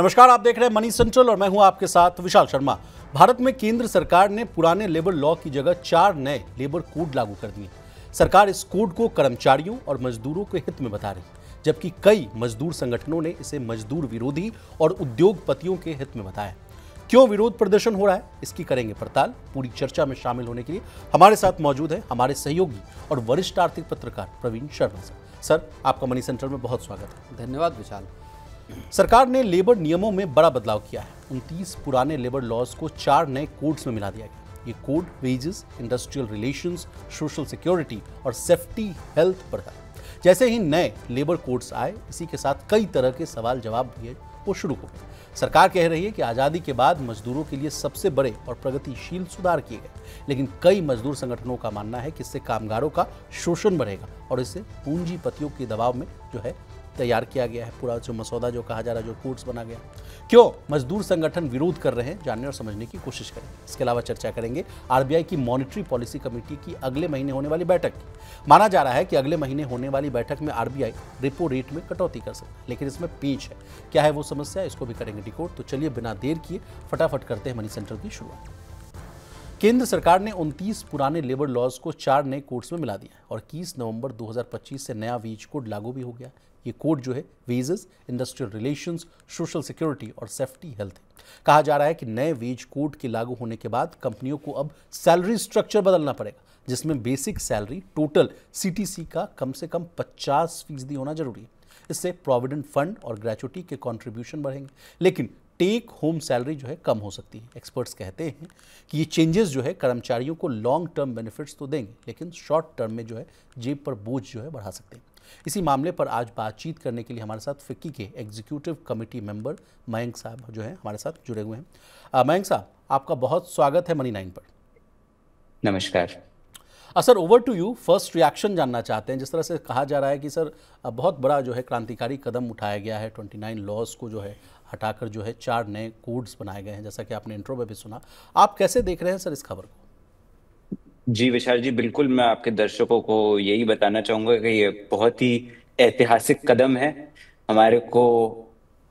नमस्कार, आप देख रहे हैं मनी सेंट्रल और मैं हूं आपके साथ विशाल शर्मा। भारत में केंद्र सरकार ने पुराने लेबर लॉ की जगह 4 नए लेबर कोड लागू कर दिए। सरकार इस कोड को कर्मचारियों और मजदूरों के हित में बता रही, जबकि कई मजदूर संगठनों ने इसे मजदूर विरोधी और उद्योगपतियों के हित में बताया। क्यों विरोध प्रदर्शन हो रहा है, इसकी करेंगे पड़ताल। पूरी चर्चा में शामिल होने के लिए हमारे साथ मौजूद है हमारे सहयोगी और वरिष्ठ आर्थिक पत्रकार प्रवीण शर्मा सर, आपका मनी सेंट्रल में बहुत स्वागत है। धन्यवाद विशाल। सरकार ने लेबर नियमों में बड़ा बदलाव किया है। 29 पुराने लेबर लॉज को 4 नए कोड्स में मिला दिया गया। ये code wages, industrial relations, social security और सेफ्टी हेल्थ पर है। जैसे ही नए लेबर कोड्स आए, इसी के साथ कई तरह के सवाल जवाब भी वो शुरू हो गए। सरकार कह रही है कि आज़ादी के बाद मजदूरों के लिए सबसे बड़े और प्रगतिशील सुधार किए गए, लेकिन कई मजदूर संगठनों का मानना है कि इससे कामगारों का शोषण बढ़ेगा और इससे पूंजीपतियों के दबाव में जो है तैयार किया गया है पूरा जो मसौदा जो कहा जा रहा है, जो कोड्स बना गया। क्यों मजदूर संगठन विरोध कर रहे हैं, जानने और समझने की कोशिश करेंगे। इसके अलावा चर्चा करेंगे आरबीआई की मॉनेटरी पॉलिसी कमेटी की अगले महीने होने वाली बैठक की। माना जा रहा है कि अगले महीने होने वाली बैठक में आरबीआई रेपो रेट में कटौती कर सकता है, लेकिन इसमें पेच है। क्या है वो समस्या, इसको भी करेंगे डिकोड। तो चलिए बिना देर किए फटाफट करते हैं मनी सेंट्रल की शुरुआत। केंद्र सरकार ने 29 पुराने लेबर लॉज को 4 नए कोड्स में मिला दिया है और 21 नवंबर 2025 से नया वेज कोड लागू भी हो गया। ये कोड जो है wages, industrial relations, social security और सेफ्टी हेल्थ है। कहा जा रहा है कि नए वेज कोड के लागू होने के बाद कंपनियों को अब सैलरी स्ट्रक्चर बदलना पड़ेगा, जिसमें बेसिक सैलरी टोटल सीटीसी का कम से कम 50% होना जरूरी है। इससे प्रोविडेंट फंड और ग्रेचुटी के कंट्रीब्यूशन बढ़ेंगे, लेकिन टेक होम सैलरी जो है कम हो सकती है। एक्सपर्ट्स कहते हैं कि ये चेंजेस जो है कर्मचारियों को लॉन्ग टर्म बेनिफिट्स तो देंगे, लेकिन शॉर्ट टर्म में जो है जेब पर बोझ जो है बढ़ा सकते हैं। इसी मामले पर आज बातचीत करने के लिए हमारे साथ फिक्की के एग्जीक्यूटिव कमेटी मेंबर मयंक साहब जो है हमारे साथ जुड़े हुए हैं। मयंक साहब, आपका बहुत स्वागत है मनी 9 पर। नमस्कार sir, over to you. First reaction जानना चाहते हैं। जिस तरह से कहा जा रहा है कि सर बहुत बड़ा जो है क्रांतिकारी कदम उठाया गया है, 29 लॉज को जो है हटाकर जो है 4 नए कोड्स बनाए गए हैं, जैसा कि आपने इंट्रो में भी सुना। आप कैसे देख रहे हैं सर इस खबर को? जी विशाल जी, बिल्कुल मैं आपके दर्शकों को यही बताना चाहूंगा कि ये बहुत ही ऐतिहासिक कदम है। हमारे को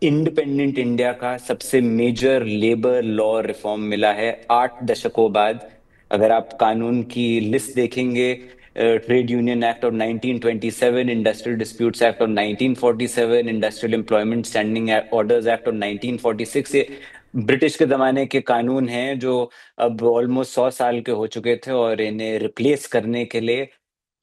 इंडिपेंडेंट इंडिया का सबसे मेजर लेबर लॉ रिफॉर्म मिला है 8 दशकों बाद। अगर आप कानून की लिस्ट देखेंगे, trade union act of 1927, industrial disputes act of 1947, industrial employment standing orders act of 1946, ये ब्रिटिश के जमाने के कानून हैं जो अब ऑलमोस्ट 100 साल के हो चुके थे और इन्हें रिप्लेस करने के लिए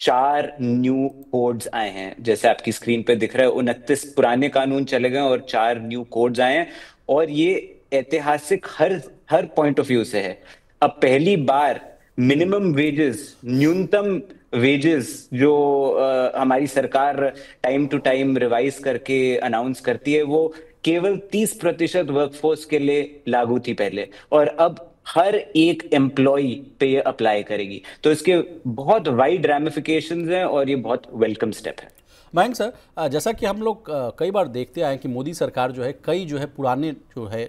4 न्यू कोड्स आए हैं। जैसे आपकी स्क्रीन पे दिख रहा है, 29 पुराने कानून चले गए और 4 न्यू कोड्स आए हैं, और ये ऐतिहासिक हर पॉइंट ऑफ व्यू से है। अब पहली बार मिनिमम वेजेस, न्यूनतम वेजेस जो हमारी सरकार टाइम टू टाइम रिवाइज करके अनाउंस करती है, वो केवल 30% वर्कफोर्स के लिए लागू थी पहले, और अब हर एक एम्प्लॉय पे ये अप्लाई करेगी। तो इसके बहुत वाइड रैमिफिकेशंस हैं और ये बहुत वेलकम स्टेप है। मयंक सर, जैसा कि हम लोग कई बार देखते आए कि मोदी सरकार जो है कई जो है पुराने जो है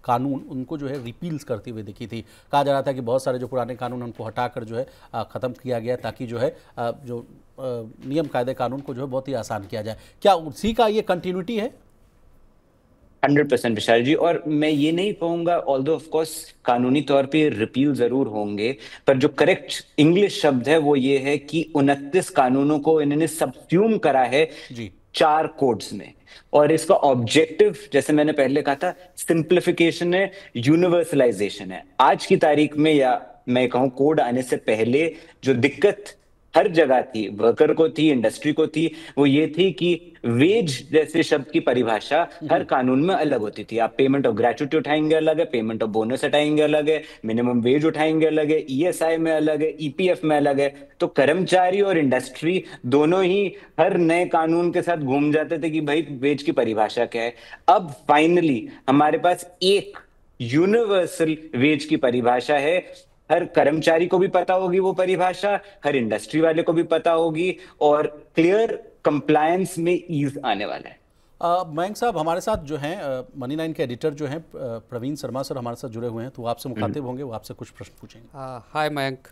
कानून उनको जो है रिपील्स करती हुई दिखी थी। कहा जा रहा था कि बहुत सारे जो पुराने कानून उनको हटाकर जो है ख़त्म किया गया, ताकि जो है जो नियम कायदे कानून को जो है बहुत ही आसान किया जाए। क्या उसी का ये कंटिन्यूटी है? 100% विशाल जी, और मैं ये नहीं कहूंगा, ऑल्दो ऑफ कोर्स कानूनी तौर पे रिपील जरूर होंगे, पर जो करेक्ट इंग्लिश शब्द है वो ये है कि 29 कानूनों को इन्होंने सबस्यूम करा है जी 4 कोड्स में। और इसका ऑब्जेक्टिव, जैसे मैंने पहले कहा था, सिंप्लिफिकेशन है, यूनिवर्सलाइजेशन है। आज की तारीख में, या मैं कहूं कोड आने से पहले, जो दिक्कत हर जगह थी, वर्कर को थी, इंडस्ट्री को थी, वो ये थी कि वेज जैसे शब्द की परिभाषा हर कानून में अलग होती थी। आप पेमेंट ऑफ ग्रेच्युटी उठाएंगे अलग है, पेमेंट ऑफ बोनस उठाएंगे अलग है, मिनिमम वेज उठाएंगे अलग है, ईएसआई में अलग है, ईपीएफ में अलग है। तो कर्मचारी और इंडस्ट्री दोनों ही हर नए कानून के साथ घूम जाते थे कि भाई वेज की परिभाषा क्या है। अब फाइनली हमारे पास एक यूनिवर्सल वेज की परिभाषा है। हर कर्मचारी को भी पता होगी वो परिभाषा, हर इंडस्ट्री वाले को भी पता होगी, और क्लियर कंप्लायंस में ईज आने वाला है। मयंक साहब, हमारे साथ जो हैं मनी 9 के एडिटर जो हैं प्रवीण शर्मा सर हमारे साथ जुड़े हुए हैं, तो वो आपसे मुखातिब होंगे, वो आपसे कुछ प्रश्न पूछेंगे। हाय मयंक।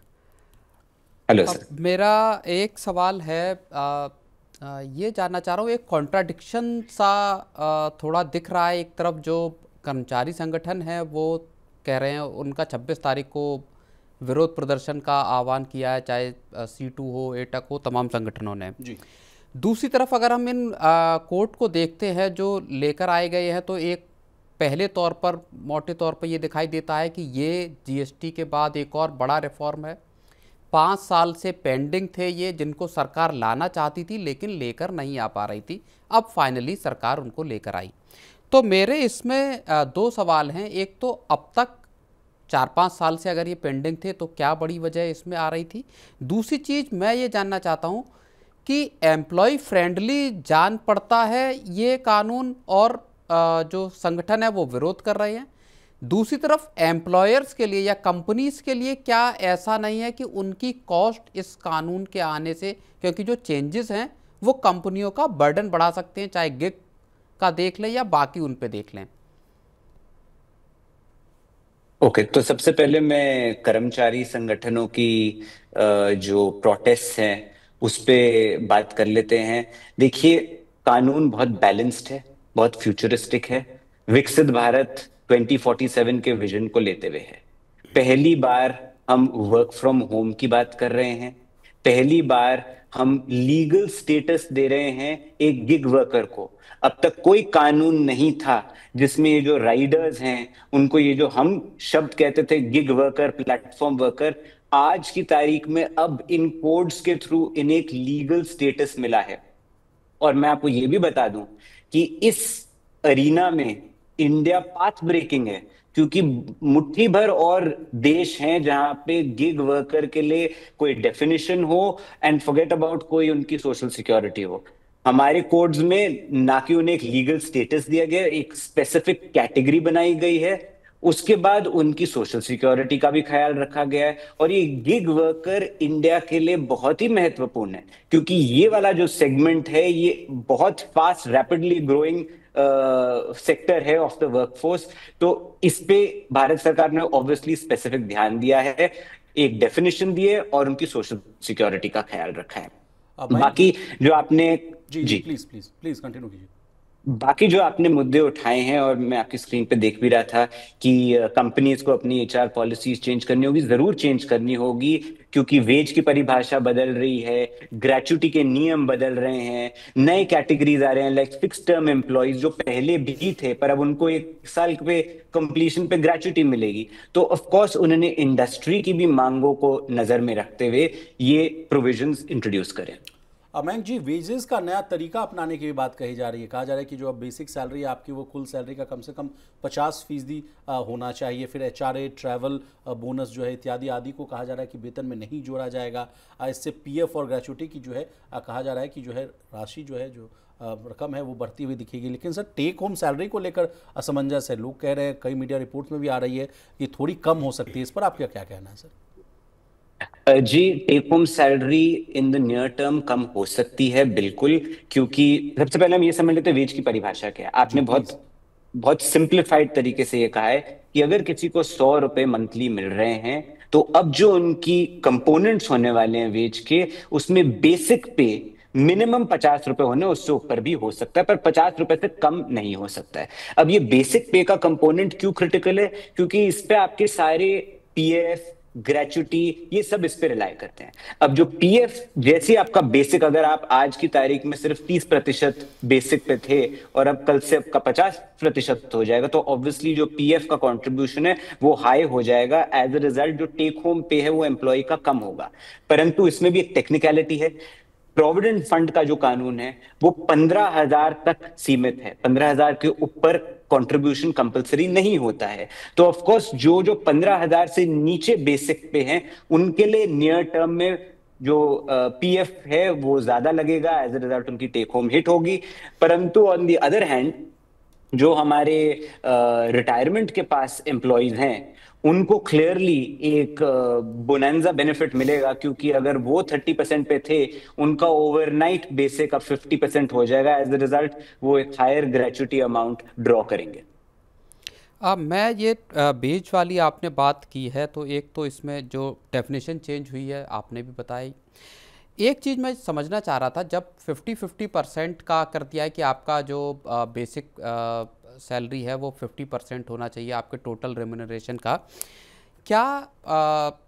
Hello sir. मेरा एक सवाल है, ये जानना चाह रहा हूँ, एक कॉन्ट्राडिक्शन सा थोड़ा दिख रहा है। एक तरफ जो कर्मचारी संगठन है वो कह रहे हैं, उनका 26 तारीख को विरोध प्रदर्शन का आह्वान किया है, चाहे C2 हो, एटक हो, तमाम संगठनों ने जी। दूसरी तरफ अगर हम इन कोर्ट को देखते हैं जो लेकर आए गए हैं, तो एक पहले तौर पर मोटे तौर पर ये दिखाई देता है कि ये GST के बाद एक और बड़ा रिफॉर्म है। 5 साल से पेंडिंग थे ये, जिनको सरकार लाना चाहती थी लेकिन लेकर नहीं आ पा रही थी। अब फाइनली सरकार उनको लेकर आई। तो मेरे इसमें 2 सवाल हैं। एक तो अब तक 4-5 साल से अगर ये पेंडिंग थे तो क्या बड़ी वजह इसमें आ रही थी। दूसरी चीज़ मैं ये जानना चाहता हूँ कि एम्प्लॉय फ्रेंडली जान पड़ता है ये कानून, और जो संगठन है वो विरोध कर रहे हैं। दूसरी तरफ एम्प्लॉयर्स के लिए या कंपनीज के लिए क्या ऐसा नहीं है कि उनकी कॉस्ट इस कानून के आने से, क्योंकि जो चेंजेस हैं वो कंपनियों का बर्डन बढ़ा सकते हैं, चाहे गिग का देख लें या बाकी उन पे देख लें। ओके, तो सबसे पहले मैं कर्मचारी संगठनों की जो प्रोटेस्ट हैं उस पे बात कर लेते हैं। देखिए, कानून बहुत बैलेंस्ड है, बहुत फ्यूचरिस्टिक है, विकसित भारत 2047 के विजन को लेते हुए है। पहली बार हम वर्क फ्रॉम होम की बात कर रहे हैं, पहली बार हम लीगल स्टेटस दे रहे हैं एक गिग वर्कर को। अब तक कोई कानून नहीं था जिसमें ये जो राइडर्स हैं उनको ये जो हम शब्द कहते थे गिग वर्कर, प्लेटफॉर्म वर्कर, आज की तारीख में अब इन कोड्स के थ्रू इन्हें एक लीगल स्टेटस मिला है। और मैं आपको ये भी बता दूं कि इस अरीना में इंडिया पाथ ब्रेकिंग है, क्योंकि मुट्ठी भर और देश हैं जहां पे गिग वर्कर के लिए कोई डेफिनेशन हो एंड फॉरगेट अबाउट कोई उनकी सोशल सिक्योरिटी हो। हमारे कोड्स में ना कि उन्हें एक लीगल स्टेटस दिया गया, एक स्पेसिफिक कैटेगरी बनाई गई है, उसके बाद उनकी सोशल सिक्योरिटी का भी ख्याल रखा गया है। और ये गिग वर्कर इंडिया के लिए बहुत ही महत्वपूर्ण है, क्योंकि ये वाला जो सेगमेंट है ये बहुत फास्ट रैपिडली ग्रोइंग सेक्टर है ऑफ द वर्कफोर्स। तो इस पे भारत सरकार ने ऑब्वियसली स्पेसिफिक ध्यान दिया है, एक डेफिनेशन दी है और उनकी सोशल सिक्योरिटी का ख्याल रखा है। बाकी जो आपने जी प्लीज प्लीज प्लीज कंटिन्यू कीजिए। बाकी जो आपने मुद्दे उठाए हैं, और मैं आपकी स्क्रीन पे देख भी रहा था कि कंपनीज को अपनी HR पॉलिसीज चेंज करनी होगी, जरूर चेंज करनी होगी, क्योंकि वेज की परिभाषा बदल रही है, ग्रेच्युटी के नियम बदल रहे हैं, नए कैटेगरीज आ रहे हैं लाइक फिक्स टर्म एम्प्लॉयज जो पहले भी थे पर अब उनको 1 साल पे कंप्लीशन पे ग्रेच्युटी मिलेगी। तो ऑफ कोर्स उन्होंने इंडस्ट्री की भी मांगों को नजर में रखते हुए ये प्रोविजंस इंट्रोड्यूस करें। मयंक जी, वेजेस का नया तरीका अपनाने की भी बात कही जा रही है। कहा जा रहा है कि जो अब बेसिक सैलरी है आपकी वो कुल सैलरी का कम से कम 50% होना चाहिए। फिर HRA, ट्रैवल बोनस जो है इत्यादि आदि को कहा जा रहा है कि वेतन में नहीं जोड़ा जाएगा। इससे PF और ग्रेच्युटी की जो है कहा जा रहा है कि जो है राशि जो है जो रकम है वो बढ़ती हुई दिखेगी। लेकिन सर, टेक होम सैलरी को लेकर असमंजस है। लोग कह रहे हैं, कई मीडिया रिपोर्ट्स में भी आ रही है कि थोड़ी कम हो सकती है। इस पर आपका क्या कहना है सर? जी, take home salary in the near term कम हो सकती है, बिल्कुल, क्योंकि सबसे पहले हम ये समझ लेते हैं वेज की परिभाषा क्या है। आपने बहुत सिंप्लीफाइड तरीके से ये कहा है कि अगर किसी को 100 रुपए मंथली मिल रहे हैं तो अब जो उनकी कंपोनेंट्स होने वाले हैं वेज के, उसमें बेसिक पे मिनिमम 50 रुपए होने, उससे ऊपर भी हो सकता है पर 50 रुपए से कम नहीं हो सकता है। अब ये बेसिक पे का कंपोनेंट क्यों क्रिटिकल है? क्योंकि इस पे आपके सारे PF, ग्रेच्युटी, ये सब इस पे रिलाई करते हैं। अब जो PF जैसे आपका बेसिक, अगर आप आज की तारीख में सिर्फ 30% बेसिक पे थे और अब कल से आपका 50% हो जाएगा, तो ऑब्वियसली जो PF का कंट्रीब्यूशन है वो हाई हो जाएगा। एज अ रिजल्ट जो टेक होम पे है वो एम्प्लॉय का कम होगा। परंतु इसमें भी एक टेक्निकलिटी है। प्रोविडेंट फंड का जो कानून है वो 15,000 तक सीमित है, 15,000 के ऊपर कंट्रीब्यूशन कंपलसरी नहीं होता है। तो ऑफ कोर्स जो 15,000 से नीचे बेसिक पे हैं उनके लिए नियर टर्म में जो PF है वो ज्यादा लगेगा, एज अ रिजल्ट उनकी टेक होम हिट होगी। परंतु ऑन द अदर हैंड जो हमारे रिटायरमेंट के पास एम्प्लॉयज हैं उनको क्लियरली एक बोनंजा बेनिफिट मिलेगा, क्योंकि अगर वो 30% पे थे उनका ओवरनाइट बेसिक अब 50% हो जाएगा। एज अ रिजल्ट वो एक हायर ग्रेच्युटी अमाउंट ड्रॉ करेंगे। मैं ये बेज वाली आपने बात की है, तो एक तो इसमें जो डेफिनेशन चेंज हुई है आपने भी बताई। एक चीज़ मैं समझना चाह रहा था, जब 50-50% का कर दिया है कि आपका जो बेसिक सैलरी है वो 50% होना चाहिए आपके टोटल रेम्यूनरेशन का, क्या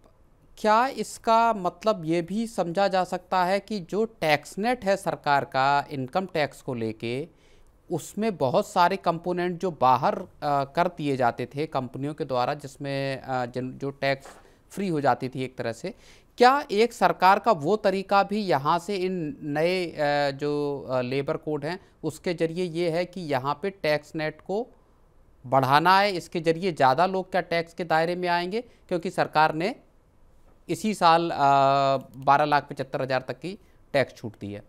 क्या इसका मतलब ये भी समझा जा सकता है कि जो टैक्स नेट है सरकार का इनकम टैक्स को लेके, उसमें बहुत सारे कंपोनेंट जो बाहर कर दिए जाते थे कंपनियों के द्वारा, जिसमें जो टैक्स फ्री हो जाती थी एक तरह से, क्या एक सरकार का वो तरीका भी यहाँ से इन नए जो लेबर कोड हैं उसके ज़रिए ये है कि यहाँ पे टैक्स नेट को बढ़ाना है, इसके ज़रिए ज़्यादा लोग क्या टैक्स के दायरे में आएंगे, क्योंकि सरकार ने इसी साल 12,75,000 तक की टैक्स छूट दी है?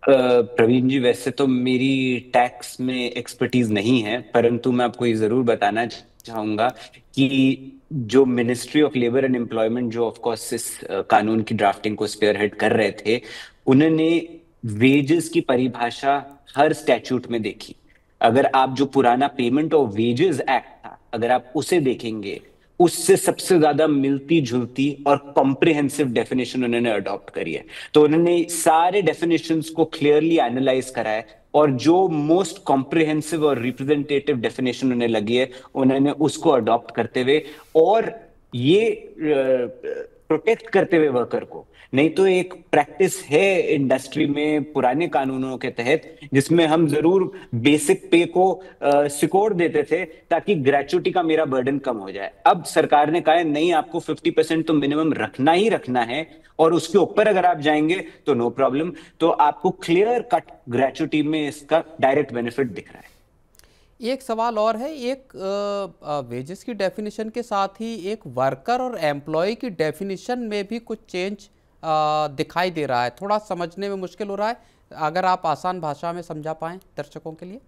प्रवीण जी, वैसे तो मेरी टैक्स में एक्सपर्टीज नहीं है, परंतु मैं आपको ये जरूर बताना चाहूंगा कि जो ministry of labour and employment, जो ऑफ कोर्स इस कानून की ड्राफ्टिंग को स्पेयरहेड कर रहे थे, उन्होंने वेजेस की परिभाषा हर स्टैट्यूट में देखी। अगर आप जो पुराना पेमेंट ऑफ वेजेस एक्ट था, अगर आप उसे देखेंगे, उससे सबसे ज्यादा मिलती जुलती और कॉम्प्रिहेंसिव डेफिनेशन उन्होंने अडॉप्ट करी है। तो उन्होंने सारे डेफिनेशंस को क्लियरली एनालाइज करा है, और जो मोस्ट कॉम्प्रिहेंसिव और रिप्रेजेंटेटिव डेफिनेशन उन्हें लगी है, उन्होंने उसको अडॉप्ट करते हुए और ये प्रोटेक्ट करते हुए वर्कर को। नहीं तो एक प्रैक्टिस है इंडस्ट्री में पुराने कानूनों के तहत, जिसमें हम जरूर बेसिक पे को सिकोड़ देते थे ताकि ग्रेचुटी का मेरा बर्डन कम हो जाए। अब सरकार ने कहा है नहीं, आपको 50% तो मिनिमम रखना ही रखना है, और उसके ऊपर अगर आप जाएंगे तो नो प्रॉब्लम। तो आपको क्लियर कट ग्रेचुटी में इसका डायरेक्ट बेनिफिट दिख रहा है। एक सवाल और है, एक वेजेस की डेफिनेशन के साथ ही एक वर्कर और एम्प्लॉय की डेफिनेशन में भी कुछ चेंज दिखाई दे रहा है। थोड़ा समझने में मुश्किल हो रहा है, अगर आप आसान भाषा में समझा पाएं दर्शकों के लिए।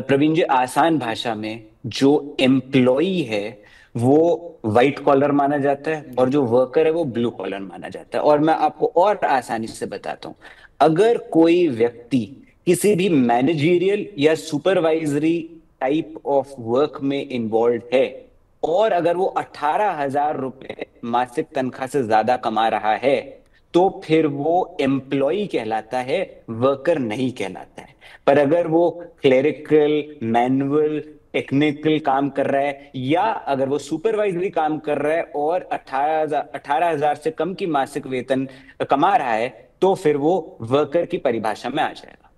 प्रवीण जी, आसान भाषा में जो एम्प्लॉई है वो व्हाइट कॉलर माना जाता है, और जो वर्कर है वो ब्लू कॉलर माना जाता है। और मैं आपको और आसानी से बताता हूं, अगर कोई व्यक्ति किसी भी मैनेजरियल या सुपरवाइजरी टाइप ऑफ वर्क में इन्वॉल्व है, और अगर वो 18,000 रुपए मासिक तनख्वाह से ज्यादा कमा रहा है, तो फिर वो एम्प्लॉय कहलाता है, वर्कर नहीं कहलाता है। पर अगर वो क्लेरिकल, मैनुअल, टेक्निकल काम कर रहा है, या अगर वो सुपरवाइजरी काम कर रहा है और 18,000 से कम की मासिक वेतन कमा रहा है, तो फिर वो वर्कर की परिभाषा में आ जाएगा।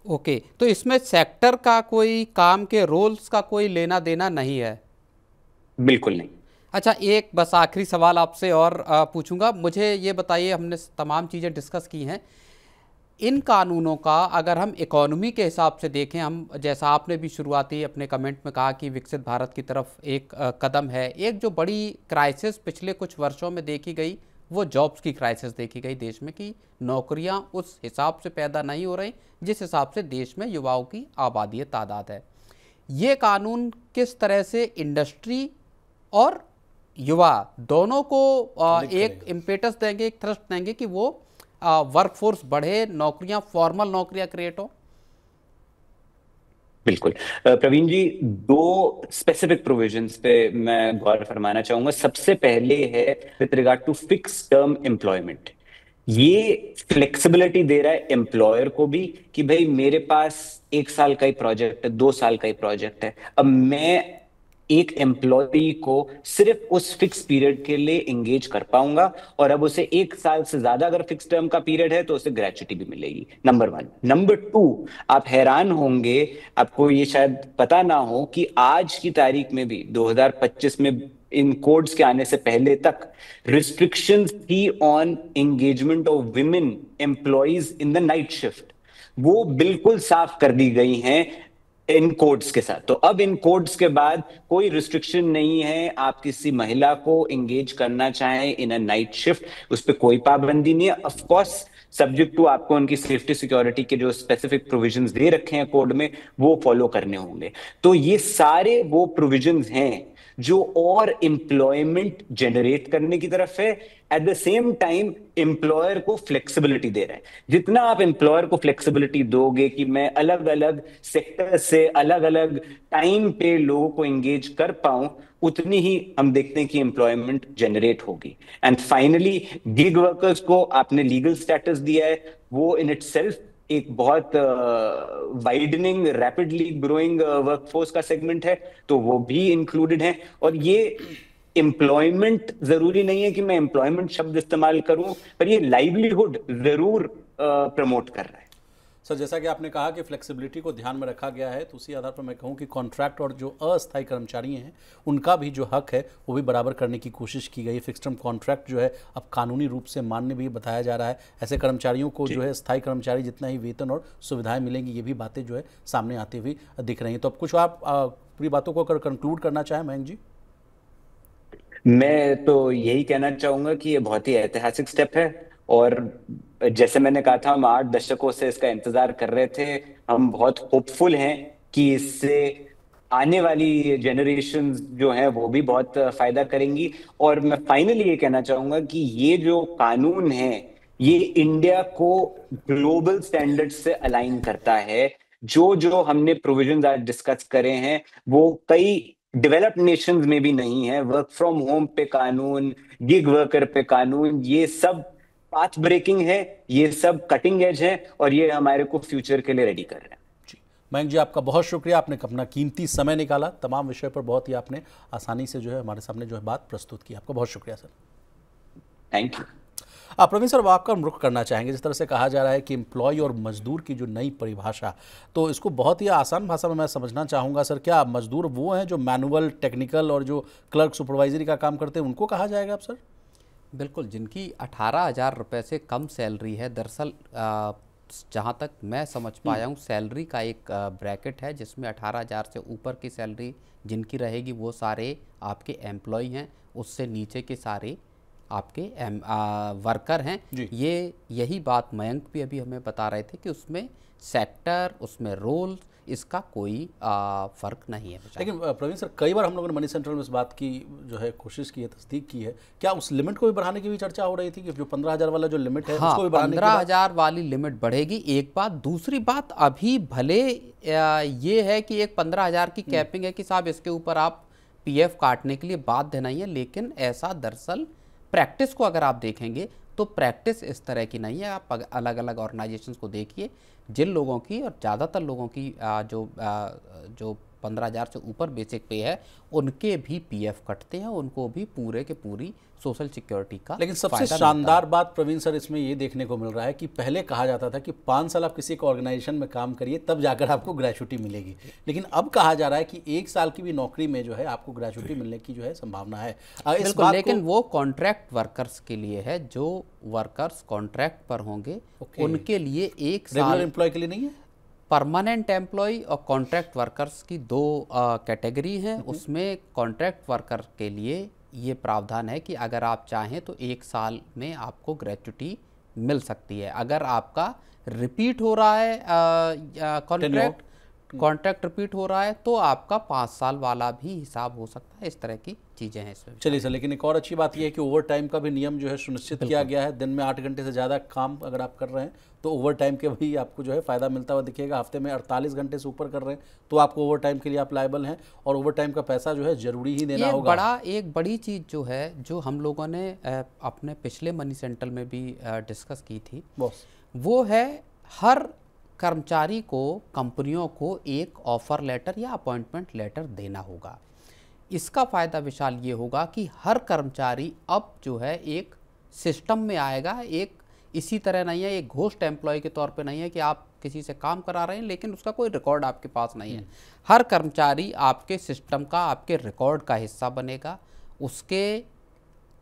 ओके, तो इसमें सेक्टर का कोई, काम के रोल्स का कोई लेना देना नहीं है? बिल्कुल नहीं। अच्छा, एक बस आखिरी सवाल आपसे और पूछूंगा। मुझे ये बताइए, हमने तमाम चीज़ें डिस्कस की हैं, इन कानूनों का अगर हम इकोनॉमी के हिसाब से देखें, हम जैसा आपने भी शुरुआती अपने कमेंट में कहा कि विकसित भारत की तरफ एक कदम है, एक जो बड़ी क्राइसिस पिछले कुछ वर्षों में देखी गई वो जॉब्स की क्राइसिस देखी गई देश में, कि नौकरियां उस हिसाब से पैदा नहीं हो रही जिस हिसाब से देश में युवाओं की आबादी तादाद है। ये कानून किस तरह से इंडस्ट्री और युवा दोनों को एक इम्पेटस देंगे, एक थ्रस्ट देंगे कि वो वर्कफोर्स बढ़े, नौकरियां, फॉर्मल नौकरियां क्रिएट हो? बिल्कुल प्रवीण जी, दो स्पेसिफिक प्रोविजंस पे मैं गौर फरमाना चाहूंगा। सबसे पहले है with regard to fix term employment. ये फ्लेक्सिबिलिटी दे रहा है एम्प्लॉयर को भी कि भाई मेरे पास 1 साल का ही प्रोजेक्ट है, 2 साल का ही प्रोजेक्ट है, अब मैं एक एम्प्लॉय को सिर्फ उस फिक्स पीरियड के लिए एंगेज कर पाऊंगा, और अब उसे 1 साल से ज्यादा अगर फिक्स टर्म का पीरियड है तो उसे ग्रेच्युटी भी मिलेगी। नंबर 1। नंबर 2, आप हैरान होंगे, आपको ये शायद पता ना हो कि आज की तारीख में भी 2025 में इन कोड्स के आने से पहले तक रिस्ट्रिक्शंस थी on engagement of women employees in the night shift. वो बिल्कुल साफ कर दी गई हैं इन कोड्स के साथ। तो अब इन कोड्स के बाद कोई रिस्ट्रिक्शन नहीं है, आप किसी महिला को एंगेज करना चाहें इन अ नाइट शिफ्ट, उस पर कोई पाबंदी नहीं है। ऑफ कोर्स सब्जेक्ट टू आपको उनकी सेफ्टी सिक्योरिटी के जो स्पेसिफिक प्रोविजंस दे रखे हैं कोड में, वो फॉलो करने होंगे। तो ये सारे वो प्रोविजंस हैं जो और एम्प्लॉयमेंट जनरेट करने की तरफ है, at the same time employer को फ्लेक्सिबिलिटी दे रहा है। जितना आप एम्प्लॉयर को फ्लेक्सिबिलिटी दोगे कि मैं अलग अलग सेक्टर से अलग अलग टाइम पे लोगों को एंगेज कर पाऊं, उतनी ही हम देखते हैं कि एम्प्लॉयमेंट जनरेट होगी। एंड फाइनली गिग वर्कर्स को आपने लीगल स्टेटस दिया है, वो इन इटसेल्फ एक बहुत वाइडनिंग रैपिडली ग्रोइंग वर्कफोर्स का सेगमेंट है, तो वो भी इंक्लूडेड है। और ये एम्प्लॉयमेंट जरूरी नहीं है कि मैं एम्प्लॉयमेंट शब्द इस्तेमाल करूं, पर ये लाइवलीहुड जरूर प्रमोट कर रहा है। सर, जैसा कि आपने कहा कि फ्लेक्सिबिलिटी को ध्यान में रखा गया है, तो उसी आधार पर मैं कहूं कि कॉन्ट्रैक्ट और जो अस्थायी कर्मचारी हैं उनका भी जो हक है वो भी बराबर करने की कोशिश की गई है। फिक्स टर्म कॉन्ट्रैक्ट जो है अब कानूनी रूप से मान्य भी बताया जा रहा है। ऐसे कर्मचारियों को जो है स्थायी कर्मचारी जितना ही वेतन और सुविधाएं मिलेंगी, ये भी बातें जो है सामने आती हुई दिख रही हैं। तो अब कुछ आप पूरी बातों को अगर कंक्लूड करना चाहें मयंक जी। मैं तो यही कहना चाहूंगा कि ये बहुत ही ऐतिहासिक स्टेप है, और जैसे मैंने कहा था, हम 8 दशकों से इसका इंतजार कर रहे थे। हम बहुत होपफुल हैं कि इससे आने वाली जनरेशंस जो हैं वो भी बहुत फायदा करेंगी। और मैं फाइनली ये कहना चाहूंगा कि ये जो कानून है, ये इंडिया को ग्लोबल स्टैंडर्ड से अलाइन करता है। जो जो हमने प्रोविजंस आज डिस्कस करे हैं, वो कई डेवलप्ड नेशंस में भी नहीं है। वर्क फ्रॉम होम पे कानून, गिग वर्कर पे कानून, ये सब पाथ ब्रेकिंग है, ये सब कटिंग एज है, और ये हमारे को फ्यूचर के लिए रेडी कर रहे हैं। जी मयंक जी, आपका बहुत शुक्रिया, आपने अपना कीमती समय निकाला, तमाम विषय पर बहुत ही आपने आसानी से जो है हमारे सामने जो है बात प्रस्तुत की। आपका बहुत शुक्रिया sir. Thank you. Praveen sir, आपका रुख करना चाहेंगे, जिस तरह से कहा जा रहा है कि एम्प्लॉय और मजदूर की जो नई परिभाषा, तो इसको बहुत ही आसान भाषा में मैं समझना चाहूँगा सर। क्या मजदूर वो हैं जो मैनुअल, टेक्निकल और जो क्लर्क सुपरवाइजरी का काम करते हैं, उनको कहा जाएगा अब सर? बिल्कुल, जिनकी 18,000 रुपये से कम सैलरी है। दरअसल जहाँ तक मैं समझ पाया हूँ, सैलरी का एक ब्रैकेट है जिसमें 18,000 से ऊपर की सैलरी जिनकी रहेगी वो सारे आपके एम्प्लॉय हैं, उससे नीचे के सारे आपके वर्कर हैं। ये यही बात मयंक भी अभी हमें बता रहे थे कि उसमें सेक्टर, उसमें रोल, इसका कोई फ़र्क नहीं है। लेकिन प्रवीण सर, कई बार हम लोगों ने मनी सेंट्रल में इस बात की जो है कोशिश की है, तस्दीक की है, क्या उस लिमिट को भी बढ़ाने की भी चर्चा हो रही थी कि जो 15,000 वाला जो लिमिट है, हाँ, उसको भी बढ़ाने की 15,000 वाली लिमिट बढ़ेगी, एक बात। दूसरी बात, अभी भले ये है कि एक 15,000 की कैपिंग है कि साहब इसके ऊपर आप PF काटने के लिए बाध्य नहीं है, लेकिन ऐसा दरअसल प्रैक्टिस को अगर आप देखेंगे तो प्रैक्टिस इस तरह की नहीं है। आप अलग अलग ऑर्गेनाइजेशंस को देखिए, जिन लोगों की और ज़्यादातर लोगों की जो 15,000 से ऊपर बेसिक पे है, उनके भी PF कटते हैं, उनको भी पूरे के पूरी सोशल सिक्योरिटी का। लेकिन सबसे शानदार बात प्रवीण सर इसमें ये देखने को मिल रहा है कि पहले कहा जाता था कि 5 साल आप किसी एक ऑर्गेनाइजेशन में काम करिए तब जाकर आपको ग्रेच्युटी मिलेगी, लेकिन अब कहा जा रहा है कि 1 साल की भी नौकरी में जो है आपको ग्रेच्युटी मिलने की जो है संभावना है। इस बात लेकिन वो कॉन्ट्रैक्ट वर्कर्स के लिए है, जो वर्कर्स कॉन्ट्रैक्ट पर होंगे उनके लिए 1 साल। रेगुलर एम्प्लॉय के लिए नहीं है। परमानेंट एम्प्लॉय और कॉन्ट्रैक्ट वर्कर्स की 2 कैटेगरी हैं। उसमें कॉन्ट्रैक्ट वर्कर के लिए ये प्रावधान है कि अगर आप चाहें तो 1 साल में आपको ग्रेच्युटी मिल सकती है। अगर आपका रिपीट हो रहा है कॉन्ट्रैक्ट रिपीट हो रहा है तो आपका 5 साल वाला भी हिसाब हो सकता है। इस तरह की चीज़ें हैं इसमें। चलिए सर, लेकिन एक और अच्छी बात यह है कि ओवर टाइम का भी नियम जो है सुनिश्चित किया गया है। दिन में 8 घंटे से ज़्यादा काम अगर आप कर रहे हैं तो ओवर टाइम के भी आपको जो है फ़ायदा मिलता हुआ दिखेगा। हफ्ते में 48 घंटे से ऊपर कर रहे हैं तो आपको ओवर टाइम के लिए आप लायबल हैं, और ओवर टाइम का पैसा जो है ज़रूरी ही देना होगा। एक बड़ी चीज़ जो है, जो हम लोगों ने अपने पिछले मनी सेंट्रल में भी डिस्कस की थी, वो है हर कर्मचारी को, कंपनियों को एक ऑफर लेटर या अपॉइंटमेंट लेटर देना होगा। इसका फ़ायदा विशाल ये होगा कि हर कर्मचारी अब जो है एक सिस्टम में आएगा। एक इसी तरह नहीं है, एक घोस्ट एम्प्लॉय के तौर पे नहीं है कि आप किसी से काम करा रहे हैं लेकिन उसका कोई रिकॉर्ड आपके पास नहीं है। हर कर्मचारी आपके सिस्टम का, आपके रिकॉर्ड का हिस्सा बनेगा। उसके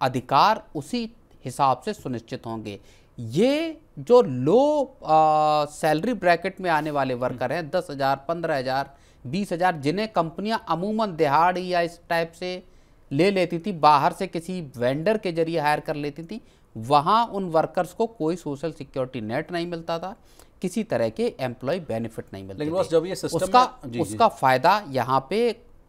अधिकार उसी हिसाब से सुनिश्चित होंगे। ये जो लो सैलरी ब्रैकेट में आने वाले वर्कर हैं, 10,000, 15,000, 20,000, जिन्हें कंपनियां अमूमन दिहाड़ी या इस टाइप से ले लेती थी, बाहर से किसी वेंडर के जरिए हायर कर लेती थी, वहां उन वर्कर्स को कोई सोशल सिक्योरिटी नेट नहीं मिलता था, किसी तरह के एम्प्लॉय बेनिफिट नहीं मिलते थे। जब ये सिस्टम उसका फ़ायदा यहाँ पे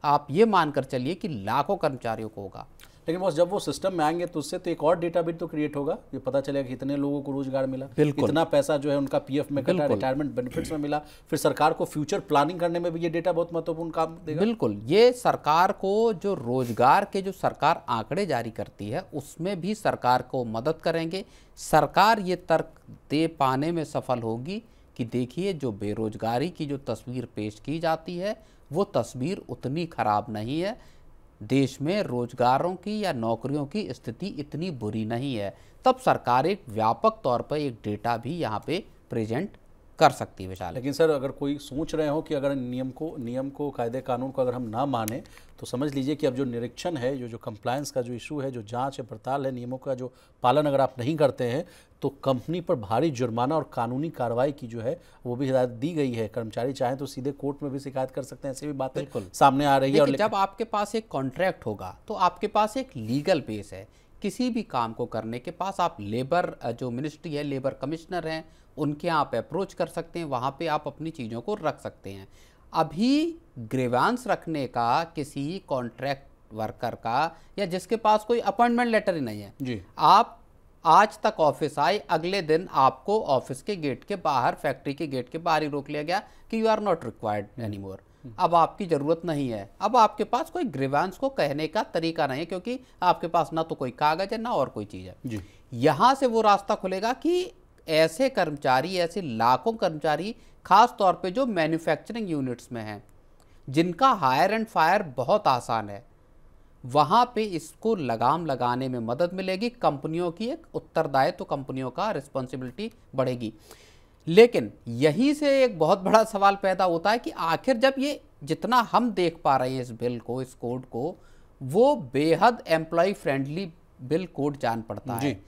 आप ये मानकर चलिए कि लाखों कर्मचारियों को होगा। लेकिन बॉस जब वो सिस्टम में आएंगे तो उससे तो एक और डेटा भी तो क्रिएट होगा, ये पता चलेगा कि इतने लोगों को रोजगार मिला, इतना पैसा जो है उनका पीएफ में कटा, रिटायरमेंट बेनिफिट्स में मिला। फिर सरकार को फ्यूचर प्लानिंग करने में भी ये डेटा बहुत महत्वपूर्ण काम देगा। बिल्कुल, ये सरकार को जो रोजगार के जो सरकार आंकड़े जारी करती है उसमें भी सरकार को मदद करेंगे। सरकार ये तर्क दे पाने में सफल होगी कि देखिए जो बेरोजगारी की जो तस्वीर पेश की जाती है वो तस्वीर उतनी खराब नहीं है, देश में रोजगारों की या नौकरियों की स्थिति इतनी बुरी नहीं है। तब सरकार एक व्यापक तौर पर एक डेटा भी यहाँ पे प्रेजेंट कर सकती है विशाल। लेकिन सर अगर कोई सोच रहे हो कि अगर नियम को कायदे कानून को अगर हम ना माने तो समझ लीजिए कि अब जो निरीक्षण है, जो कंप्लायंस का जो इशू है, जो जांच है पड़ताल है, नियमों का जो पालन अगर आप नहीं करते हैं तो कंपनी पर भारी जुर्माना और कानूनी कार्रवाई की जो है वो भी हिदायत दी गई है। कर्मचारी चाहें तो सीधे कोर्ट में भी शिकायत कर सकते हैं, ऐसी भी बातें सामने आ रही है। और जब आपके पास एक कॉन्ट्रैक्ट होगा तो आपके पास एक लीगल बेस है किसी भी काम को करने के पास। आप लेबर जो मिनिस्ट्री है, लेबर कमिश्नर हैं, उनके यहाँ आप अप्रोच कर सकते हैं, वहाँ पे आप अपनी चीज़ों को रख सकते हैं। अभी ग्रीवांस रखने का किसी कॉन्ट्रैक्ट वर्कर का या जिसके पास कोई अपॉइंटमेंट लेटर ही नहीं है जी, आप आज तक ऑफिस आए, अगले दिन आपको ऑफिस के गेट के बाहर, फैक्ट्री के गेट के बाहर ही रोक लिया गया कि you are not required any more, अब आपकी ज़रूरत नहीं है। अब आपके पास कोई ग्रीवांस को कहने का तरीका नहीं है क्योंकि आपके पास ना तो कोई कागज़ है ना और कोई चीज़ है जी। यहाँ से वो रास्ता खुलेगा कि ऐसे कर्मचारी, ऐसे लाखों कर्मचारी, खास तौर पे जो मैन्युफैक्चरिंग यूनिट्स में हैं, जिनका हायर एंड फायर बहुत आसान है, वहाँ पे इसको लगाम लगाने में मदद मिलेगी। कंपनियों की एक उत्तरदायित्व, कंपनियों का रिस्पॉन्सिबिलिटी बढ़ेगी। लेकिन यहीं से एक बहुत बड़ा सवाल पैदा होता है कि आखिर जब ये जितना हम देख पा रहे हैं इस बिल को, इस कोड को, वो बेहद एम्प्लॉय फ्रेंडली बिल कोड जान पड़ता है।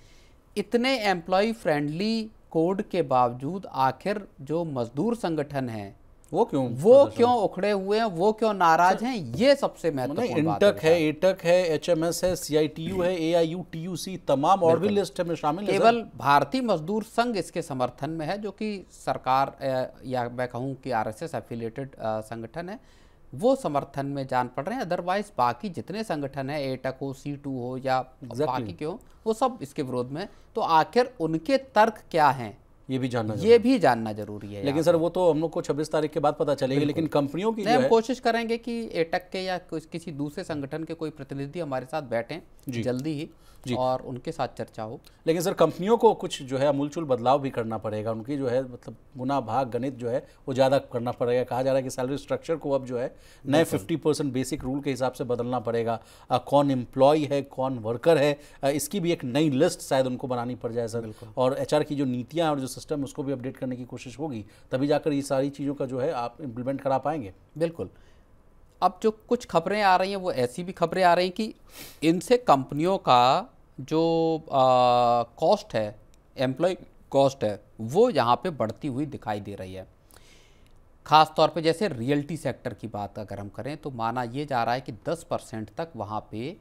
इतने एम्प्लॉय फ्रेंडली कोड के बावजूद आखिर जो मजदूर संगठन हैं वो क्यों उखड़े हुए हैं, वो क्यों नाराज हैं, ये सबसे महत्वपूर्ण बात है। इंटक है, एटक है, एचएमएस है, सीआईटीयू है, एआईयूटीयूसी, तमाम और भी लिस्ट में शामिल है। केवल भारतीय मजदूर संघ इसके समर्थन में है जो कि सरकार या मैं कहूँ कि आरएसएस एफिलिएटेड संगठन है, वो समर्थन में जान पड़ रहे हैं। अदरवाइज बाकी जितने संगठन है, एटक हो, C2 हो या बाकी के हो, वो सब इसके विरोध में। तो आखिर उनके तर्क क्या हैं ये भी जानना जरूरी है। लेकिन सर वो तो हम लोग को 26 तारीख के बाद पता चलेगी। लेकिन कंपनियों की हम कोशिश करेंगे कि एटक के या किसी दूसरे संगठन के कोई प्रतिनिधि हमारे साथ बैठें जल्दी ही और उनके साथ चर्चा हो। लेकिन सर कंपनियों को कुछ जो है अमूलचूल बदलाव भी करना पड़ेगा, उनकी जो है मतलब गुना भाग गणित जो है वो ज़्यादा करना पड़ेगा। कहा जा रहा है कि सैलरी स्ट्रक्चर को अब जो है नए 50% बेसिक रूल के हिसाब से बदलना पड़ेगा। कौन एम्प्लॉय है, कौन वर्कर है, इसकी भी एक नई लिस्ट शायद उनको बनानी पड़ जाए सर। और HR की जो नीतियाँ और जो सिस्टम उसको भी अपडेट करने की कोशिश होगी, तभी जाकर ये सारी चीज़ों का जो है आप इम्प्लीमेंट करा पाएंगे। बिल्कुल। अब जो कुछ खबरें आ रही हैं वो ऐसी भी खबरें आ रही हैं कि इनसे कंपनियों का जो कॉस्ट है, एम्प्लॉय कॉस्ट है, वो यहाँ पे बढ़ती हुई दिखाई दे रही है। ख़ास तौर पे जैसे रियल्टी सेक्टर की बात अगर हम करें तो माना ये जा रहा है कि 10% तक वहाँ पे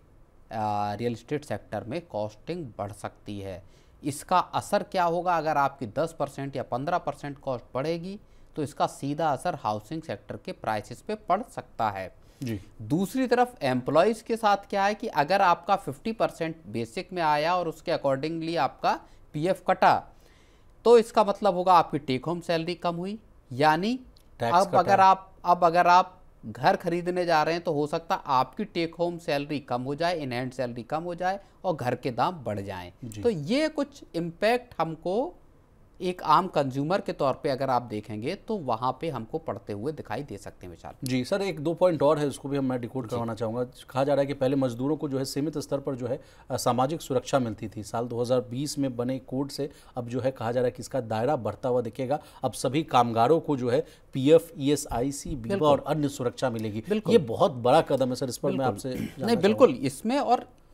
रियल एस्टेट सेक्टर में कॉस्टिंग बढ़ सकती है। इसका असर क्या होगा? अगर आपकी 10% या 15% कॉस्ट बढ़ेगी तो इसका सीधा असर हाउसिंग सेक्टर के प्राइसेस पे पड़ सकता है जी। दूसरी तरफ एम्प्लॉयज़ के साथ क्या है कि अगर आपका 50% बेसिक में आया और उसके अकॉर्डिंगली आपका PF कटा तो इसका मतलब होगा आपकी टेक होम सैलरी कम हुई, यानी अब अगर आप घर खरीदने जा रहे हैं तो हो सकता है आपकी टेक होम सैलरी कम हो जाए, इन हैंड सैलरी कम हो जाए और घर के दाम बढ़ जाएं। तो ये कुछ इम्पैक्ट हमको एक आम कंज्यूमर के तौर पे अगर आप देखेंगे तो वहाँ पे हमको पड़ते हुए दिखाई दे सकते हैं विशाल जी। सर एक 2 पॉइंट और है, उसको भी मैं डिकोड करवाना चाहूँगा। कहा जा रहा है कि पहले मजदूरों को जो है सीमित स्तर पर जो है सामाजिक सुरक्षा मिलती थी। साल 2020 में बने कोड से अब जो है कहा जा रहा है कि इसका दायरा बढ़ता हुआ दिखेगा। अब सभी कामगारों को जो है PF, ESIC, बीमा और अन्य सुरक्षा मिलेगी। ये बहुत बड़ा कदम है सर, इस पर मैं आपसे नहीं बिल्कुल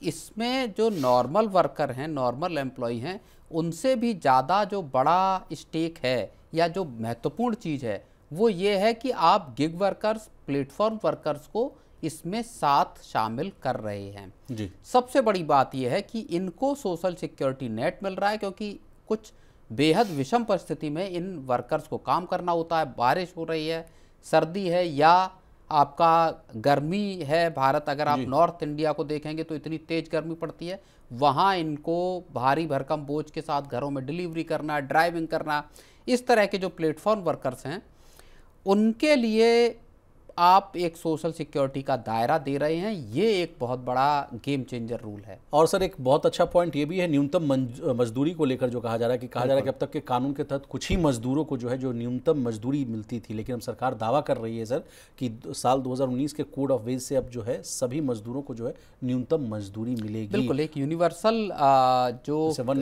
इसमें जो नॉर्मल वर्कर हैं, नॉर्मल एम्प्लॉय हैं, उनसे भी ज़्यादा जो बड़ा स्टेक है या जो महत्वपूर्ण चीज़ है वो ये है कि आप गिग वर्कर्स, प्लेटफॉर्म वर्कर्स को इसमें साथ शामिल कर रहे हैं जी। सबसे बड़ी बात यह है कि इनको सोशल सिक्योरिटी नेट मिल रहा है क्योंकि कुछ बेहद विषम परिस्थिति में इन वर्कर्स को काम करना होता है। बारिश हो रही है, सर्दी है या आपका गर्मी है, भारत अगर आप नॉर्थ इंडिया को देखेंगे तो इतनी तेज गर्मी पड़ती है, वहाँ इनको भारी भरकम बोझ के साथ घरों में डिलीवरी करना, ड्राइविंग करना, इस तरह के जो प्लेटफॉर्म वर्कर्स हैं उनके लिए आप एक सोशल सिक्योरिटी का दायरा दे रहे हैं। ये एक बहुत बड़ा गेम चेंजर रूल है। और सर एक बहुत अच्छा पॉइंट ये भी है न्यूनतम मजदूरी को लेकर जो कहा जा रहा है कि अब तक के कानून के तहत कुछ ही मजदूरों को जो है जो न्यूनतम मजदूरी मिलती थी, लेकिन अब सरकार दावा कर रही है सर कि साल 2019 के कोड ऑफ वेज से अब जो है सभी मजदूरों को जो है न्यूनतम मजदूरी मिलेगी। बिल्कुल, एक यूनिवर्सल बोल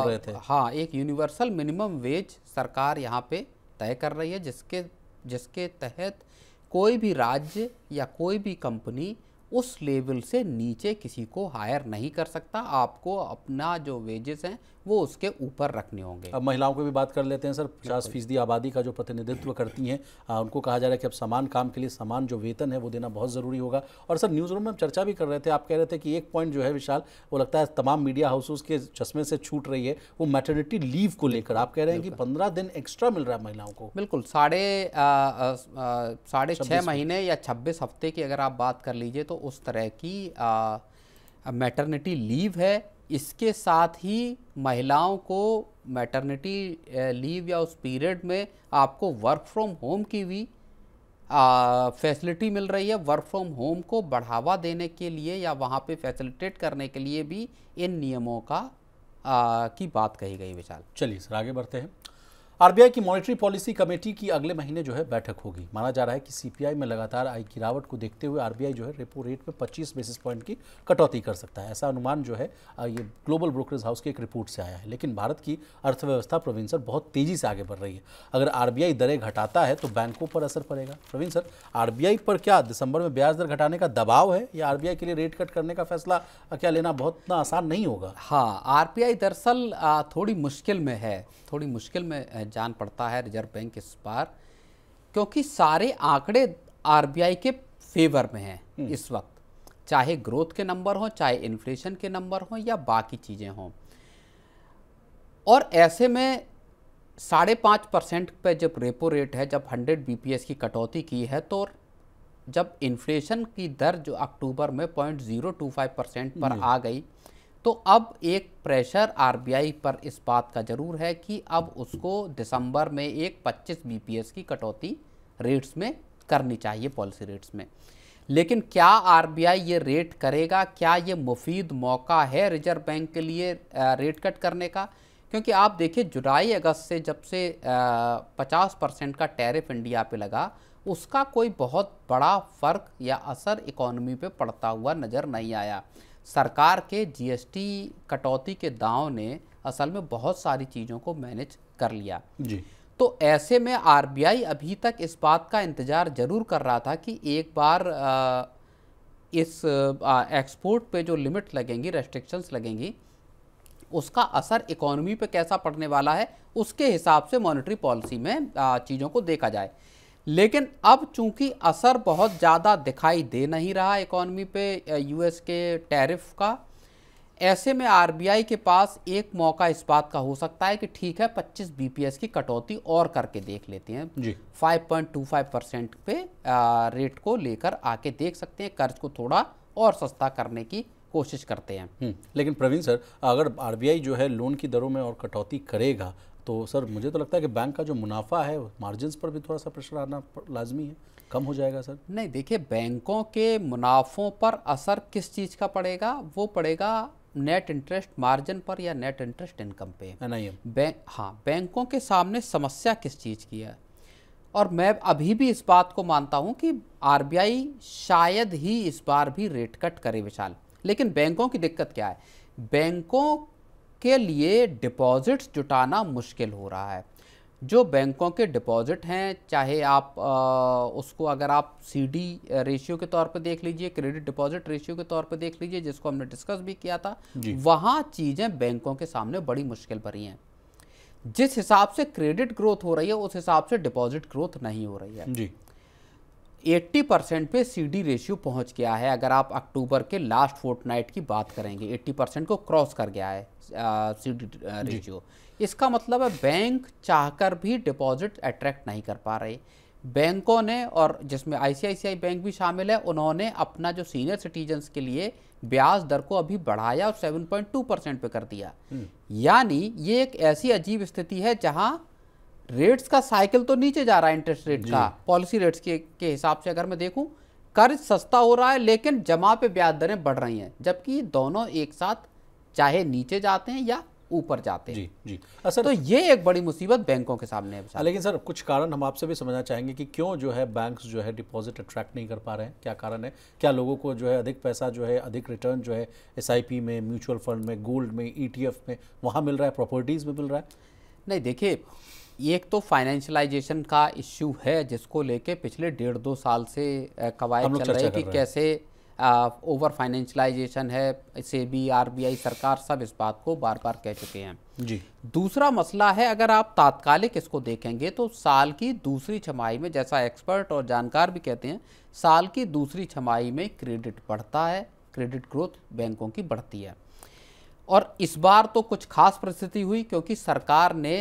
रहे थे, हाँ, एक यूनिवर्सल मिनिमम वेज सरकार यहाँ पे तय कर रही है, जिसके तहत कोई भी राज्य या कोई भी कंपनी उस लेवल से नीचे किसी को हायर नहीं कर सकता। आपको अपना जो वेजेस हैं वो उसके ऊपर रखने होंगे। अब महिलाओं की भी बात कर लेते हैं सर। 50% आबादी का जो प्रतिनिधित्व करती हैं, उनको कहा जा रहा है कि अब समान काम के लिए समान जो वेतन है वो देना बहुत ज़रूरी होगा। और सर न्यूज़ रूम में हम चर्चा भी कर रहे थे, आप कह रहे थे कि एक पॉइंट जो है विशाल, वो लगता है तमाम मीडिया हाउसेस के चश्मे से छूट रही है, वो मैटरनिटी लीव को लेकर। आप कह रहे हैं कि 15 दिन एक्स्ट्रा मिल रहा है महिलाओं को। बिल्कुल, साढ़े 6 महीने या 26 हफ्ते की अगर आप बात कर लीजिए तो उस तरह की मैटरनिटी लीव है। इसके साथ ही महिलाओं को मैटरनिटी लीव या उस पीरियड में आपको वर्क फ्रॉम होम की भी फैसिलिटी मिल रही है। वर्क फ्रॉम होम को बढ़ावा देने के लिए या वहाँ पे फैसिलिटेट करने के लिए भी इन नियमों की बात कही गई। विशाल, चलिए सर आगे बढ़ते हैं। आरबीआई की मॉनेटरी पॉलिसी कमेटी की अगले महीने जो है बैठक होगी। माना जा रहा है कि सीपीआई में लगातार आई गिरावट को देखते हुए आरबीआई जो है रेपो रेट में 25 बेसिस पॉइंट की कटौती कर सकता है। ऐसा अनुमान जो है ये ग्लोबल ब्रोकरेज हाउस की एक रिपोर्ट से आया है। लेकिन भारत की अर्थव्यवस्था प्रवीण सर बहुत तेजी से आगे बढ़ रही है। अगर आरबीआई दरें घटाता है तो बैंकों पर असर पड़ेगा। प्रवीण सर, आरबीआई पर क्या दिसंबर में ब्याज दर घटाने का दबाव है, या आरबीआई के लिए रेट कट करने का फैसला क्या लेना बहुत इतना आसान नहीं होगा? हाँ, आरबीआई दरअसल थोड़ी मुश्किल में है, थोड़ी मुश्किल में जान पड़ता है रिजर्व बैंक इस बार, क्योंकि सारे आंकड़े आरबीआई के फेवर में हैं इस वक्त, चाहे ग्रोथ के नंबर हो, चाहे इन्फ्लेशन के नंबर हो, या बाकी चीज़ें हों। और ऐसे में 5.5% पे जब रेपो रेट है, जब 100 बीपीएस की कटौती की है, तो जब इन्फ्लेशन की दर जो अक्टूबर में 0.025% पर आ गई, तो अब एक प्रेशर आरबीआई पर इस बात का ज़रूर है कि अब उसको दिसंबर में एक 25 बीपीएस की कटौती रेट्स में करनी चाहिए, पॉलिसी रेट्स में। लेकिन क्या आरबीआई ये रेट करेगा? क्या ये मुफीद मौका है रिजर्व बैंक के लिए रेट कट करने का? क्योंकि आप देखिए, जुलाई अगस्त से जब से 50% का टैरिफ इंडिया पे लगा, उसका कोई बहुत बड़ा फ़र्क या असर इकॉनमी पे पड़ता हुआ नज़र नहीं आया। सरकार के जीएसटी कटौती के दांव ने असल में बहुत सारी चीज़ों को मैनेज कर लिया जी। तो ऐसे में आरबीआई अभी तक इस बात का इंतज़ार ज़रूर कर रहा था कि एक बार इस एक्सपोर्ट पे जो लिमिट लगेंगी, रेस्ट्रिक्शंस लगेंगी, उसका असर इकोनॉमी पे कैसा पड़ने वाला है, उसके हिसाब से मॉनेटरी पॉलिसी में चीज़ों को देखा जाए। लेकिन अब चूंकि असर बहुत ज़्यादा दिखाई दे नहीं रहा इकोनॉमी पे यूएस के टैरिफ का, ऐसे में आरबीआई के पास एक मौका इस बात का हो सकता है कि ठीक है, 25 बीपीएस की कटौती और करके देख लेते हैं जी। 5.25% पे रेट को लेकर आके देख सकते हैं, कर्ज को थोड़ा और सस्ता करने की कोशिश करते हैं। लेकिन प्रवीण सर, अगर आरबीआई जो है लोन की दरों में और कटौती करेगा तो सर मुझे तो लगता है कि बैंक का जो मुनाफा है, मार्जिन्स पर भी थोड़ा सा प्रेशर आना लाजमी है, कम हो जाएगा सर। नहीं, देखिए, बैंकों के मुनाफों पर असर किस चीज़ का पड़ेगा? वो पड़ेगा नेट इंटरेस्ट मार्जिन पर या नेट इंटरेस्ट इनकम पे। हाँ, बैंकों के सामने समस्या किस चीज़ की है, और मैं अभी भी इस बात को मानता हूँ कि आरबीआई शायद ही इस बार भी रेट कट करे विशाल। लेकिन बैंकों की दिक्कत क्या है? बैंकों के लिए डिपॉजिट्स जुटाना मुश्किल हो रहा है। जो बैंकों के डिपॉजिट हैं, चाहे आप उसको अगर आप सीडी रेशियो के तौर पे देख लीजिए, क्रेडिट डिपॉजिट रेशियो के तौर पे देख लीजिए, जिसको हमने डिस्कस भी किया था, वहाँ चीज़ें बैंकों के सामने बड़ी मुश्किल भरी हैं। जिस हिसाब से क्रेडिट ग्रोथ हो रही है, उस हिसाब से डिपॉजिट ग्रोथ नहीं हो रही है जी। 80% पे सीडी रेशियो पहुंच गया है। अगर आप अक्टूबर के लास्ट फोर्टनाइट की बात करेंगे, 80% को क्रॉस कर गया है सीडी रेशियो। इसका मतलब है बैंक चाहकर भी डिपॉजिट अट्रैक्ट नहीं कर पा रहे। बैंकों ने, और जिसमें आईसीआईसीआई बैंक भी शामिल है, उन्होंने अपना जो सीनियर सिटीजन्स के लिए ब्याज दर को अभी बढ़ाया और 7.2% पे कर दिया। यानी ये एक ऐसी अजीब स्थिति है जहां रेट्स का साइकिल तो नीचे जा रहा है, इंटरेस्ट रेट का पॉलिसी रेट्स के हिसाब से अगर मैं देखूं, कर्ज सस्ता हो रहा है लेकिन जमा पे ब्याज दरें बढ़ रही हैं, जबकि दोनों एक साथ चाहे नीचे जाते हैं या ऊपर जाते हैं। जी सर, तो ये एक बड़ी मुसीबत बैंकों के सामने है। लेकिन सर कुछ कारण हम आपसे भी समझना चाहेंगे कि क्यों जो है बैंक्स जो है डिपॉजिट अट्रैक्ट नहीं कर पा रहे हैं, क्या कारण है? क्या लोगों को जो है अधिक पैसा जो है, अधिक रिटर्न जो है एसआईपी में, म्यूचुअल फंड में, गोल्ड में, ईटीएफ में वहाँ मिल रहा है, प्रॉपर्टीज़ में मिल रहा है? नहीं, देखिए, एक तो फाइनेंशियलाइजेशन का इश्यू है जिसको लेके पिछले 1.5-2 साल से कवायद चल रही है कि कैसे ओवर फाइनेंशियलाइजेशन है। सेबी, आरबीआई, सरकार सब इस बात को बार बार कह चुके हैं जी। दूसरा मसला है, अगर आप तात्कालिक इसको देखेंगे तो साल की दूसरी छमाही में, जैसा एक्सपर्ट और जानकार भी कहते हैं, साल की दूसरी छमाही में क्रेडिट बढ़ता है, क्रेडिट ग्रोथ बैंकों की बढ़ती है। और इस बार तो कुछ खास परिस्थिति हुई क्योंकि सरकार ने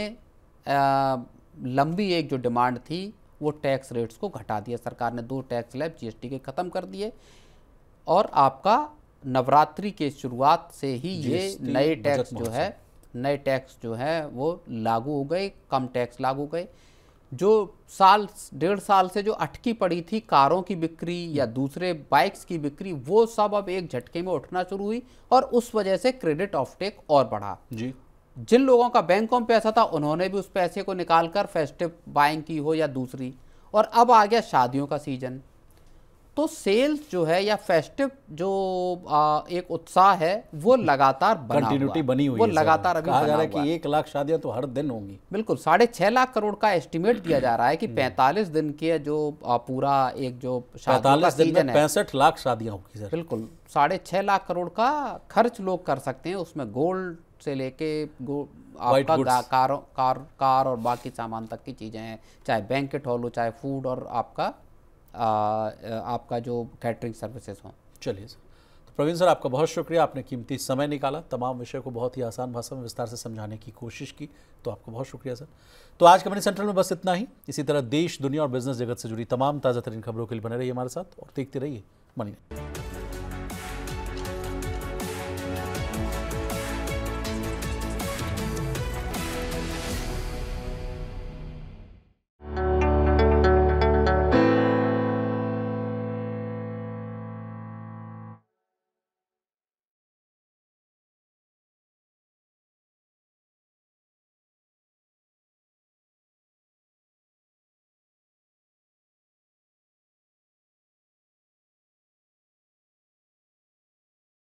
लंबी एक जो डिमांड थी वो टैक्स रेट्स को घटा दिया। सरकार ने 2 टैक्स स्लैब जीएसटी के ख़त्म कर दिए और आपका नवरात्रि के शुरुआत से ही ये नए टैक्स जो है वो लागू हो गए, कम टैक्स लागू हो गए। जो 1.5 साल से जो अटकी पड़ी थी कारों की बिक्री या दूसरे बाइक्स की बिक्री, वो सब अब एक झटके में उठना शुरू हुई और उस वजह से क्रेडिट ऑफटेक और बढ़ा जी। जिन लोगों का बैंकों में पैसा था उन्होंने भी उस पैसे को निकालकर फेस्टिव बाइंग की हो या दूसरी, और अब आ गया शादियों का सीजन, तो सेल्स जो है या फेस्टिव जो एक उत्साह है वो लगातार कंटिन्यूटी बनी हुई है। वो लगातार अभी कहा जा रहा है कि 1 लाख शादियां तो हर दिन होंगी। बिल्कुल, 6.5 लाख करोड़ का एस्टिमेट दिया जा रहा है कि 45 दिन के जो पूरा एक जो 45 दिन में 65 लाख शादियां होगी सर। बिल्कुल, 6.5 लाख करोड़ का खर्च लोग कर सकते हैं। उसमें गोल्ड से लेके आपका कार और बाकी सामान तक की चीज़ें हैं, चाहे बैंकेट हॉल हो, चाहे फूड और आपका जो कैटरिंग सर्विसेज हों। चलिए सर, तो प्रवीण सर आपका बहुत शुक्रिया, आपने कीमती समय निकाला, तमाम विषय को बहुत ही आसान भाषा में विस्तार से समझाने की कोशिश की, तो आपका बहुत शुक्रिया सर। तो आज के मनी सेंट्रल में बस इतना ही। इसी तरह देश, दुनिया और बिजनेस जगत से जुड़ी तमाम ताज़ा तरीन खबरों के लिए बने रहिए हमारे साथ और देखते रहिए मनी।